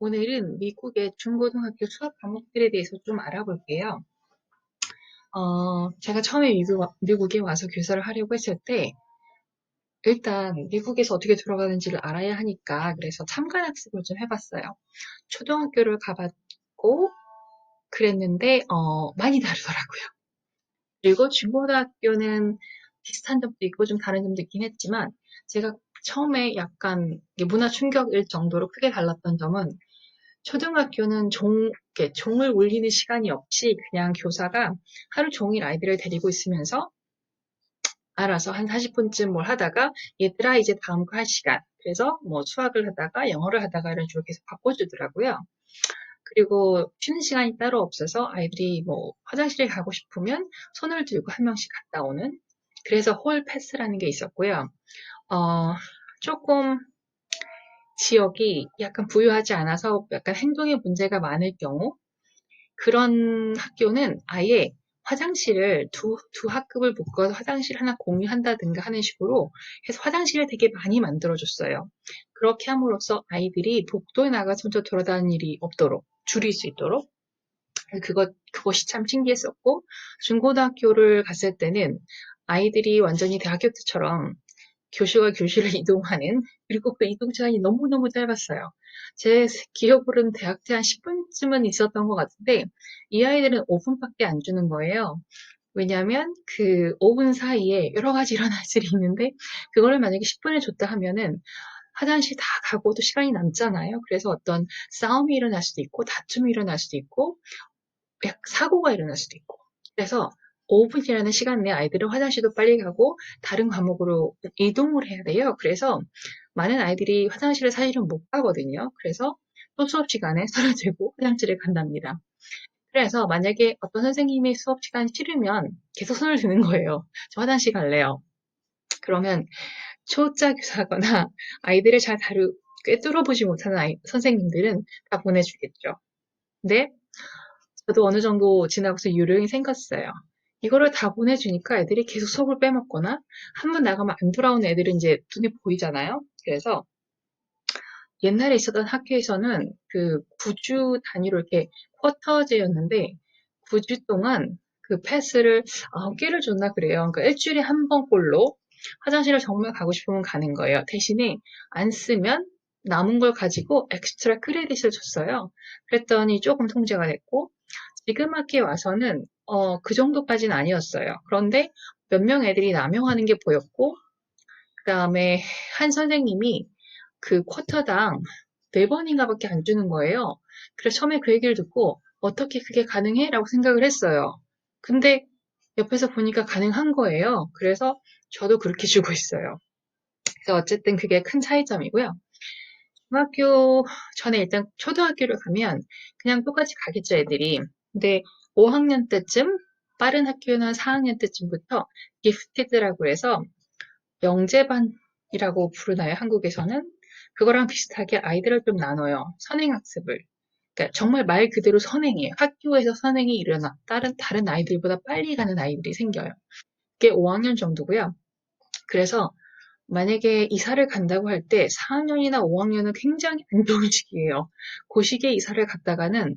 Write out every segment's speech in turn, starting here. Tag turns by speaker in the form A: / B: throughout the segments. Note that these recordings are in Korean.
A: 오늘은 미국의 중고등학교 수학 과목들에 대해서 좀 알아볼게요. 제가 처음에 미국에 와서 교사를 하려고 했을 때, 일단 미국에서 어떻게 돌아가는지를 알아야 하니까, 그래서 참관 학습을 좀 해봤어요. 초등학교를 가봤고, 그랬는데, 많이 다르더라고요. 그리고 중고등학교는 비슷한 점도 있고 좀 다른 점도 있긴 했지만, 제가 처음에 약간 문화 충격일 정도로 크게 달랐던 점은 초등학교는 이렇게 종을 울리는 시간이 없이 그냥 교사가 하루 종일 아이들을 데리고 있으면서 알아서 한 40분쯤 뭘 하다가 얘들아 이제 다음 거 할 시간. 그래서 뭐 수학을 하다가 영어를 하다가 이런 식으로 계속 바꿔주더라고요. 그리고 쉬는 시간이 따로 없어서 아이들이 뭐 화장실에 가고 싶으면 손을 들고 한 명씩 갔다 오는 그래서 홀 패스라는 게 있었고요. 어, 조금 지역이 약간 부유하지 않아서 약간 행동에 문제가 많을 경우 그런 학교는 아예 화장실을 두 학급을 묶어서 화장실 하나 공유한다든가 하는 식으로 해서 화장실을 되게 많이 만들어줬어요. 그렇게 함으로써 아이들이 복도에 나가서 혼자 돌아다니는 일이 없도록 줄일 수 있도록 그것이 참 신기했었고 중고등학교를 갔을 때는 아이들이 완전히 대학교 때처럼 교실과 교실을 이동하는 그리고 그 이동 시간이 너무너무 짧았어요. 제 기억으로는 대학 때 한 10분쯤은 있었던 것 같은데 이 아이들은 5분밖에 안 주는 거예요. 왜냐하면 그 5분 사이에 여러 가지 일어날 일이 있는데 그거를 만약에 10분에 줬다 하면은 화장실 다 가고도 시간이 남잖아요. 그래서 어떤 싸움이 일어날 수도 있고 다툼이 일어날 수도 있고 사고가 일어날 수도 있고. 그래서 5분이라는 시간 내에 아이들은 화장실도 빨리 가고 다른 과목으로 이동을 해야 돼요. 그래서 많은 아이들이 화장실을 사실은 못 가거든요. 그래서 또 수업 시간에 손을 들고 화장실을 간답니다. 그래서 만약에 어떤 선생님이 수업 시간 싫으면 계속 손을 드는 거예요. 저 화장실 갈래요. 그러면 초짜 교사거나 아이들을 잘 꿰뚫어보지 못하는 선생님들은 다 보내주겠죠. 근데 저도 어느 정도 지나고서 요령이 생겼어요. 이거를 다 보내주니까 애들이 계속 수업을 빼먹거나 한 번 나가면 안 돌아오는 애들은 이제 눈에 보이잖아요. 그래서 옛날에 있었던 학교에서는 그 9주 단위로 이렇게 쿼터제였는데 9주 동안 그 패스를 9개를 줬나 그래요. 그러니까 일주일에 한 번꼴로 화장실을 정말 가고 싶으면 가는 거예요. 대신에 안 쓰면 남은 걸 가지고 엑스트라 크레딧을 줬어요. 그랬더니 조금 통제가 됐고 지금 학기에 와서는 그 정도까지는 아니었어요. 그런데 몇 명 애들이 남용하는 게 보였고 그다음에 한 선생님이 그 쿼터당 4번인가밖에 안 주는 거예요. 그래서 처음에 그 얘기를 듣고 어떻게 그게 가능해? 라고 생각을 했어요. 근데 옆에서 보니까 가능한 거예요. 그래서 저도 그렇게 주고 있어요. 그래서 어쨌든 그게 큰 차이점이고요. 중학교 전에 일단 초등학교를 가면 그냥 똑같이 가겠죠, 애들이. 근데 5학년 때쯤 빠른 학교는 한 4학년 때쯤부터 기프티드라고 해서 영재반이라고 부르나요, 한국에서는? 그거랑 비슷하게 아이들을 좀 나눠요. 선행학습을. 그러니까 정말 말 그대로 선행이에요. 학교에서 선행이 일어나 다른 아이들보다 빨리 가는 아이들이 생겨요. 그게 5학년 정도고요. 그래서 만약에 이사를 간다고 할 때 4학년이나 5학년은 굉장히 안 좋은 시기예요. 그 시기에 이사를 갔다가는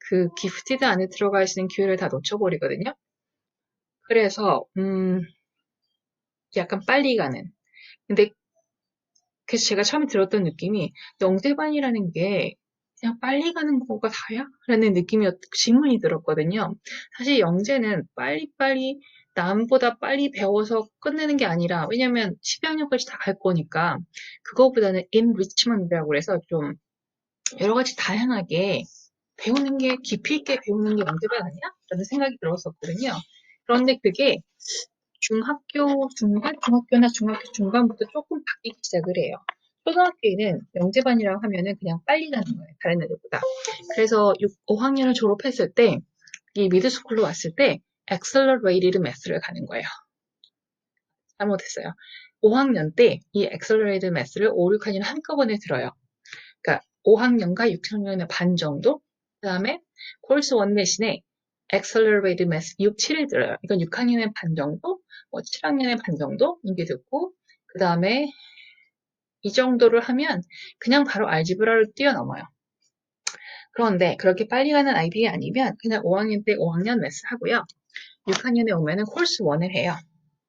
A: 그 기프티드 안에 들어갈 수 있는 기회를 다 놓쳐버리거든요. 그래서 약간 빨리 가는. 근데 그래서 제가 처음에 들었던 느낌이 영재반이라는 게 그냥 빨리 가는 거가 다야? 라는 질문이 들었거든요. 사실 영재는 빨리빨리 남보다 빨리 배워서 끝내는 게 아니라 왜냐면 12학년까지 다 갈 거니까 그거보다는 enrichment이라고 해서 좀 여러 가지 다양하게 배우는 게 깊이 있게 배우는 게 영재반 아니야? 라는 생각이 들었었거든요. 그런데 그게 중학교나 중학교 중반부터 조금 바뀌기 시작을 해요. 초등학교에는 영재반이라고 하면은 그냥 빨리 가는 거예요. 다른 애들보다. 그래서 5학년을 졸업했을 때, 이 미드스쿨로 왔을 때, accelerated math를 가는 거예요. 잘못했어요. 5학년 때 이 accelerated math를 5, 6학년 한꺼번에 들어요. 그러니까 5학년과 6학년의 반 정도? 그 다음에 코र्스 1 대신에 accelerated math 6, 7을 들어요. 이건 6학년의 반 정도, 뭐 7학년의 반 정도 이게 듣고 그 다음에 이 정도를 하면 그냥 바로 알지브라를 뛰어넘어요. 그런데 그렇게 빨리 가는 아이들이 아니면 그냥 5학년 때 5학년 매스 하고요. 6학년에 오면은 콜스 1을 해요.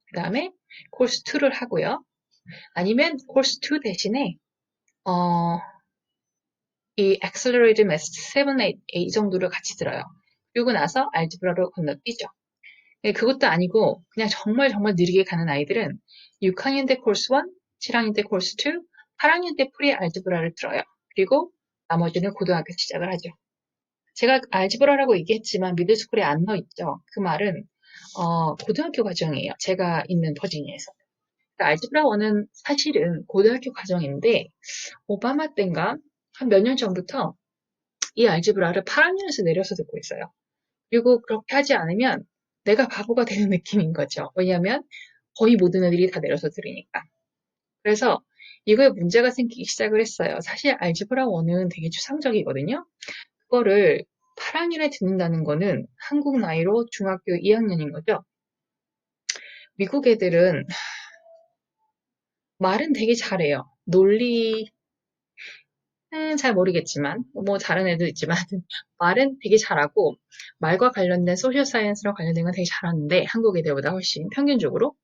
A: 그 다음에 콜스 2를 하고요. 아니면 콜스 2 대신에 어, 이 Accelerated Math 7, 8, 이 정도를 같이 들어요. 그리고 나서 알지브라로 건너뛰죠. 예, 그것도 아니고 그냥 정말 정말 느리게 가는 아이들은 6학년 때 콜스 1, 7학년 때 콜스 2, 8학년 때 프리 알지브라를 들어요. 그리고 나머지는 고등학교 시작을 하죠. 제가 알지브라라고 얘기했지만 미들스쿨에 안 넣어 있죠. 그 말은 고등학교 과정이에요. 제가 있는 버지니아에서. 그러니까 알지브라 1은 사실은 고등학교 과정인데 오바마 때인가 한 몇 년 전부터 이 알지브라를 8학년에서 내려서 듣고 있어요. 그리고 그렇게 하지 않으면 내가 바보가 되는 느낌인 거죠. 왜냐하면 거의 모든 애들이 다 내려서 들으니까. 그래서 이거에 문제가 생기기 시작을 했어요. 사실 알지브라 1은 되게 추상적이거든요. 그거를 8학년에 듣는다는 거는 한국 나이로 중학교 2학년인 거죠. 미국 애들은 말은 되게 잘해요. 논리 잘 모르겠지만 뭐 잘하는 애도 있지만 말은 되게 잘하고 말과 관련된 소셜 사이언스랑 관련된 건 되게 잘하는데 한국 애들보다 훨씬 평균적으로.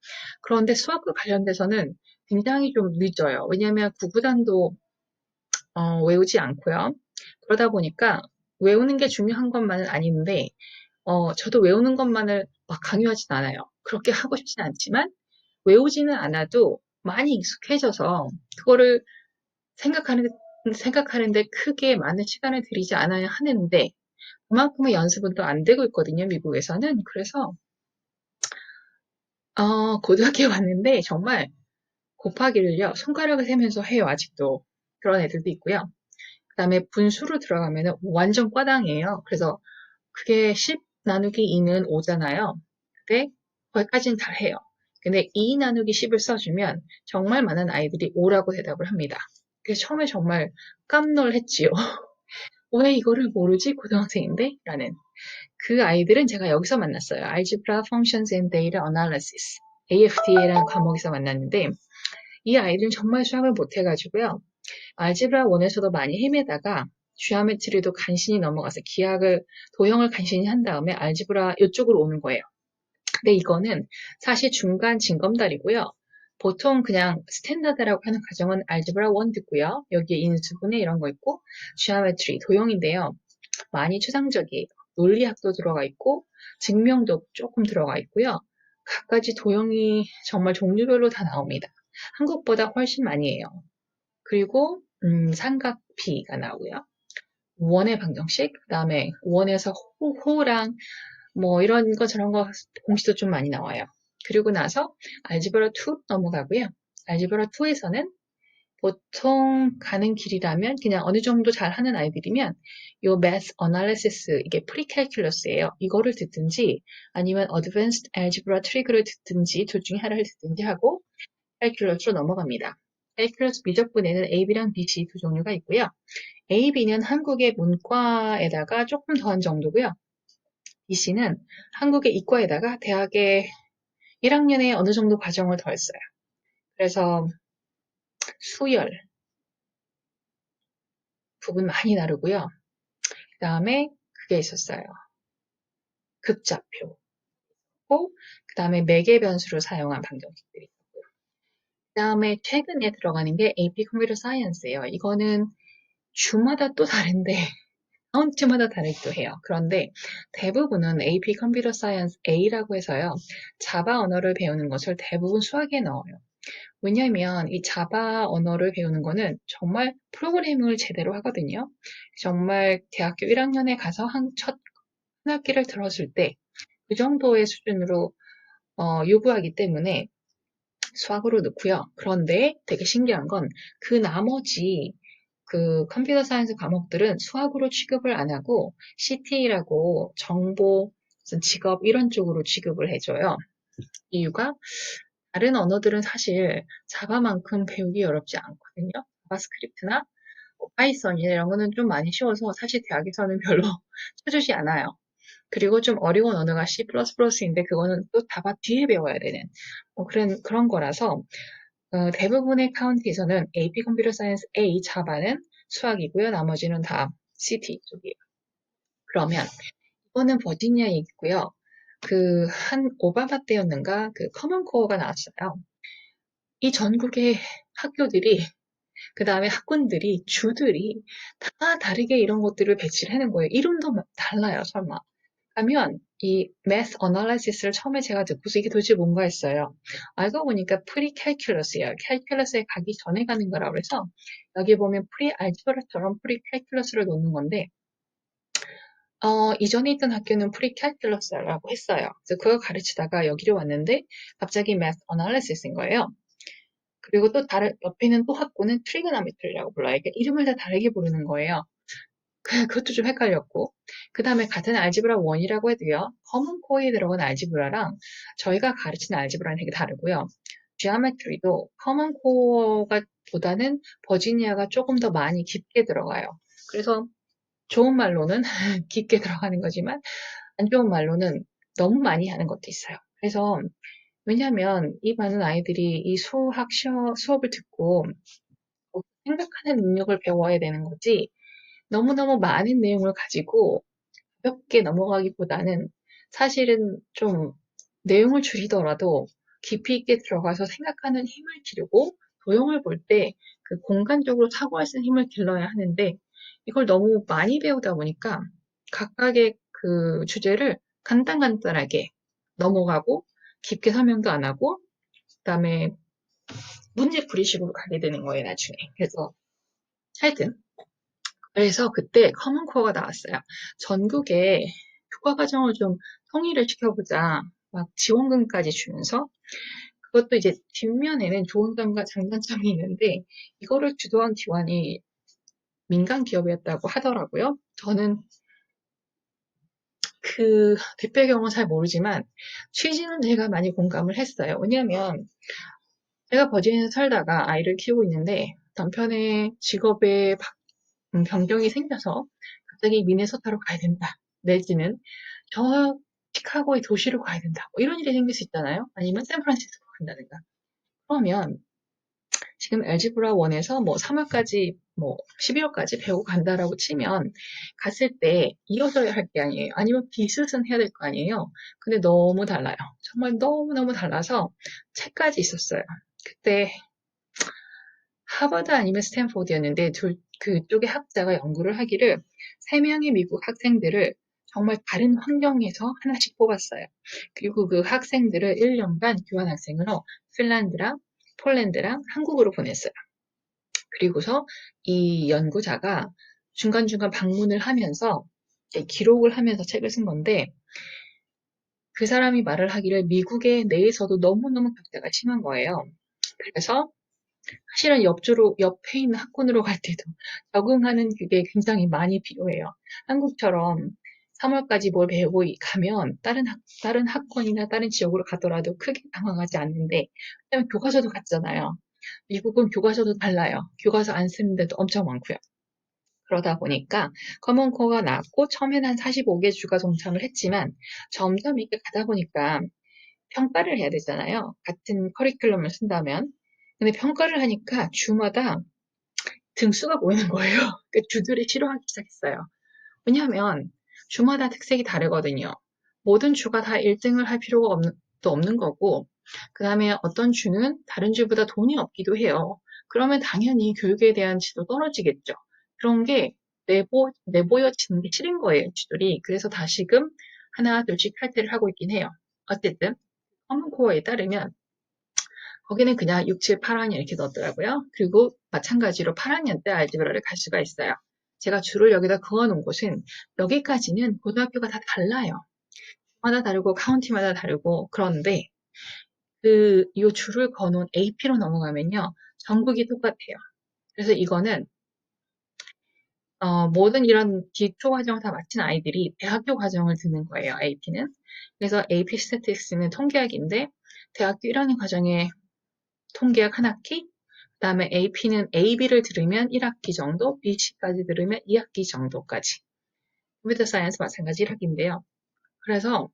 A: 그런데 수학과 관련돼서는 굉장히 좀 늦어요. 왜냐하면 구구단도 외우지 않고요. 그러다 보니까 외우는 게 중요한 것만은 아닌데 저도 외우는 것만을 막 강요하진 않아요. 그렇게 하고 싶진 않지만 외우지는 않아도 많이 익숙해져서 그거를 생각하는, 생각하는데 크게 많은 시간을 들이지 않아야 하는데 그만큼의 연습은 또 안 되고 있거든요, 미국에서는. 그래서 고등학교에 왔는데 정말 곱하기를요, 손가락을 세면서 해요, 아직도. 그런 애들도 있고요. 그 다음에 분수로 들어가면은 완전 꽈당이에요. 그래서 그게 10 나누기 2는 5잖아요. 근데 거기까지는 다 해요. 근데 2 나누기 10을 써주면 정말 많은 아이들이 5라고 대답을 합니다. 그래서 처음에 정말 깜놀했지요. 왜 이거를 모르지? 고등학생인데? 라는. 그 아이들은 제가 여기서 만났어요. Algebra Functions and Data Analysis, AFDA라는 과목에서 만났는데 이 아이들은 정말 수학을 못해가지고요. 알지브라 1에서도 많이 헤매다가 지오메트리도 간신히 넘어가서 기하를 도형을 간신히 한 다음에 알지브라 이쪽으로 오는 거예요. 근데 이거는 사실 중간 징검다리고요. 보통 그냥 스탠다드라고 하는 과정은 알지브라 1 듣고요. 여기에 인수분해 이런 거 있고 지오메트리 도형인데요. 많이 추상적이에요. 논리학도 들어가 있고 증명도 조금 들어가 있고요. 갖가지 도형이 정말 종류별로 다 나옵니다. 한국보다 훨씬 많이 해요. 그리고 삼각비가 나오고요. 원의 방정식, 그 다음에 원에서 호랑 뭐 이런 거 저런 거 공식도 좀 많이 나와요. 그리고 나서 알지브라 2 넘어가고요. 알지브라 2에서는 보통 가는 길이라면 그냥 어느 정도 잘하는 아이들이면 요 math analysis 이게 프리캘큘러스예요. 이거를 듣든지 아니면 advanced algebra tric를 듣든지 둘 중에 하나를 듣든지 하고 캘큘러스로 넘어갑니다. 캘큘러스 미적분에는 AB랑 BC 두 종류가 있고요. AB는 한국의 문과에다가 조금 더한 정도고요. BC는 한국의 이과에다가 대학의 1학년에 어느 정도 과정을 더했어요. 그래서 수열 부분 많이 다르고요. 그 다음에 그게 있었어요. 극좌표. 그 다음에 매개 변수를 사용한 방정식들이 있었고요. 그 다음에 최근에 들어가는 게 AP 컴퓨터 사이언스예요. 이거는 주마다 또 다른데 카운트마다 다르기도 해요. 그런데 대부분은 AP 컴퓨터 사이언스 A라고 해서요. 자바 언어를 배우는 것을 대부분 수학에 넣어요. 왜냐하면 이 자바 언어를 배우는 거는 정말 프로그래밍을 제대로 하거든요. 정말 대학교 1학년에 가서 첫 한 학기를 들었을 때 그 정도의 수준으로 요구하기 때문에 수학으로 넣고요. 그런데 되게 신기한 건 그 나머지 그 컴퓨터 사이언스 과목들은 수학으로 취급을 안 하고 CTA라고 정보, 무슨 직업 이런 쪽으로 취급을 해줘요. 이유가 다른 언어들은 사실 자바만큼 배우기 어렵지 않거든요. 자바스크립트나 파이썬이나 이런 거는 좀 많이 쉬워서 사실 대학에서는 별로 쳐주지 않아요. 그리고 좀 어려운 언어가 C++인데 그거는 또 다바 뒤에 배워야 되는 그런 거라서 대부분의 카운티에서는 AP 컴퓨터 사이언스 A 자바는 수학이고요. 나머지는 다 시티 쪽이에요. 그러면 이거는 버지니아 얘기고요. 한 오바마 때였는가 커먼 코어가 나왔어요. 이 전국의 학교들이 그 다음에 학군들이 주들이 다 다르게 이런 것들을 배치를 해놓은 거예요. 이름도 달라요, 설마. 하면 이 math analysis를 처음에 제가 듣고서 이게 도대체 뭔가 했어요. 알고 보니까 pre-calculus예요. calculus에 가기 전에 가는 거라고 해서 여기 보면 pre-algebra처럼 pre-calculus를 놓는 건데 이전에 있던 학교는 pre-calculus라고 했어요. 그래서 그걸 가르치다가 여기로 왔는데 갑자기 math analysis인 거예요. 그리고 또 다른 옆에는 또 학교는 trigonometry라고 불러요. 그러니까 이름을 다 다르게 부르는 거예요. 그것도 좀 헷갈렸고. 그 다음에 같은 알지브라 1이라고 해도요. 커먼 코어에 들어간 알지브라랑 저희가 가르치는 알지브라는 되게 다르고요. geometry도 커먼 코어가 보다는 버지니아가 조금 더 많이 깊게 들어가요. 그래서 좋은 말로는 깊게 들어가는 거지만 안 좋은 말로는 너무 많이 하는 것도 있어요. 그래서 왜냐하면 이 많은 아이들이 이 수업을 듣고 생각하는 능력을 배워야 되는 거지 너무너무 많은 내용을 가지고 가볍게 넘어가기보다는 사실은 좀 내용을 줄이더라도 깊이 있게 들어가서 생각하는 힘을 기르고 도형을 볼 때 그 공간적으로 사고할 수 있는 힘을 길러야 하는데 이걸 너무 많이 배우다 보니까 각각의 그 주제를 간단간단하게 넘어가고 깊게 설명도 안 하고 그다음에 문제풀이식으로 가게 되는 거예요, 나중에. 그래서 하여튼 그래서 그때 커먼 코어가 나왔어요. 전국에 교과 과정을 좀 통일을 시켜보자. 막 지원금까지 주면서 그것도 이제 뒷면에는 좋은 점과 장단점이 있는데 이거를 주도한 기관이 민간 기업이었다고 하더라고요. 저는 그 뒷배경은 잘 모르지만 취지는 제가 많이 공감을 했어요. 왜냐하면 제가 버지니아에 살다가 아이를 키우고 있는데 남편의 직업에 변경이 생겨서 갑자기 미네소타로 가야 된다. 내지는 저 시카고의 도시로 가야 된다. 뭐 이런 일이 생길 수 있잖아요. 아니면 샌프란시스코 간다든가. 그러면 지금 엘지브라 1에서 뭐 3월까지 뭐 12월까지 배우고 간다라고 치면 갔을 때 이어져야 할 게 아니에요. 아니면 비슷은 해야 될 거 아니에요. 근데 너무 달라요. 정말 너무너무 달라서 책까지 있었어요. 그때 하버드 아니면 스탠포드였는데 그쪽의 학자가 연구를 하기를 3명의 미국 학생들을 정말 다른 환경에서 하나씩 뽑았어요. 그리고 그 학생들을 1년간 교환학생으로 핀란드랑 폴란드랑 한국으로 보냈어요. 그리고서 이 연구자가 중간중간 방문을 하면서 기록을 하면서 책을 쓴 건데 그 사람이 말을 하기를 미국의 내에서도 너무너무 격차가 심한 거예요. 그래서 사실은 옆에 있는 학군으로 갈 때도 적응하는 그게 굉장히 많이 필요해요. 한국처럼 3월까지 뭘 배우고 가면 다른 학원이나 다른 지역으로 가더라도 크게 당황하지 않는데, 왜냐면 교과서도 같잖아요. 미국은 교과서도 달라요. 교과서 안 쓰는 데도 엄청 많고요. 그러다 보니까 커먼 코어가 나왔고 처음에는 한 45개 주가 동참을 했지만 점점 이렇게 가다 보니까 평가를 해야 되잖아요. 같은 커리큘럼을 쓴다면. 근데 평가를 하니까 주마다 등수가 보이는 거예요. 그 주들이 싫어하기 시작했어요. 왜냐하면 주마다 특색이 다르거든요. 모든 주가 다 1등을 할 필요가 없는 거고, 그 다음에 어떤 주는 다른 주보다 돈이 없기도 해요. 그러면 당연히 교육에 대한 지도 떨어지겠죠. 그런 게 내보여지는 게 싫은 거예요, 주들이. 그래서 다시금 하나, 둘씩 탈퇴를 하고 있긴 해요. 어쨌든, 커먼코어에 따르면 거기는 그냥 6, 7, 8학년 이렇게 넣었더라고요. 그리고 마찬가지로 8학년 때 알지브라를 갈 수가 있어요. 제가 줄을 여기다 그어놓은 곳은 여기까지는 고등학교가 다 달라요. 마다 다르고 카운티마다 다르고 그런데 요 줄을 그어놓은 AP로 넘어가면요. 전국이 똑같아요. 그래서 이거는 모든 이런 기초 과정을 다 마친 아이들이 대학교 과정을 듣는 거예요. AP는. 그래서 AP Statistics는 통계학인데 대학교 1학년 과정에 통계학 한 학기, 그다음에 AP는 AB를 들으면 1학기 정도, BC까지 들으면 2학기 정도까지. 컴퓨터 사이언스 마찬가지 1학기인데요. 그래서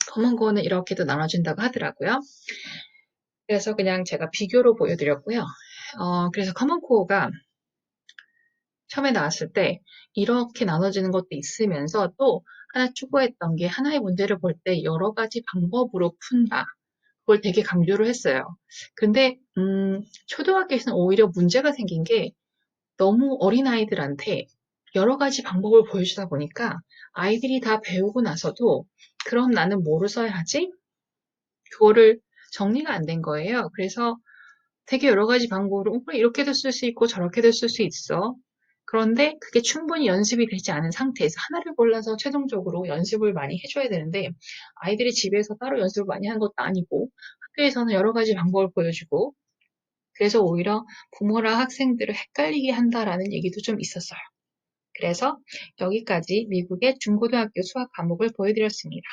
A: 커먼코어는 이렇게도 나눠준다고 하더라고요. 그래서 그냥 제가 비교로 보여드렸고요. 그래서 커먼코어가 처음에 나왔을 때 이렇게 나눠지는 것도 있으면서 또 하나 추구했던 게 하나의 문제를 볼 때 여러 가지 방법으로 푼다. 그걸 되게 강조를 했어요. 근데 초등학교에서는 오히려 문제가 생긴 게 너무 어린아이들한테 여러 가지 방법을 보여주다 보니까 아이들이 다 배우고 나서도 그럼 나는 뭐를 써야 하지? 그거를 정리가 안 된 거예요. 그래서 되게 여러 가지 방법으로 그래, 이렇게도 쓸 수 있고 저렇게도 쓸 수 있어. 그런데 그게 충분히 연습이 되지 않은 상태에서 하나를 골라서 최종적으로 연습을 많이 해줘야 되는데 아이들이 집에서 따로 연습을 많이 하는 것도 아니고 학교에서는 여러 가지 방법을 보여주고 그래서 오히려 부모랑 학생들을 헷갈리게 한다라는 얘기도 좀 있었어요. 그래서 여기까지 미국의 중고등학교 수학 과목을 보여드렸습니다.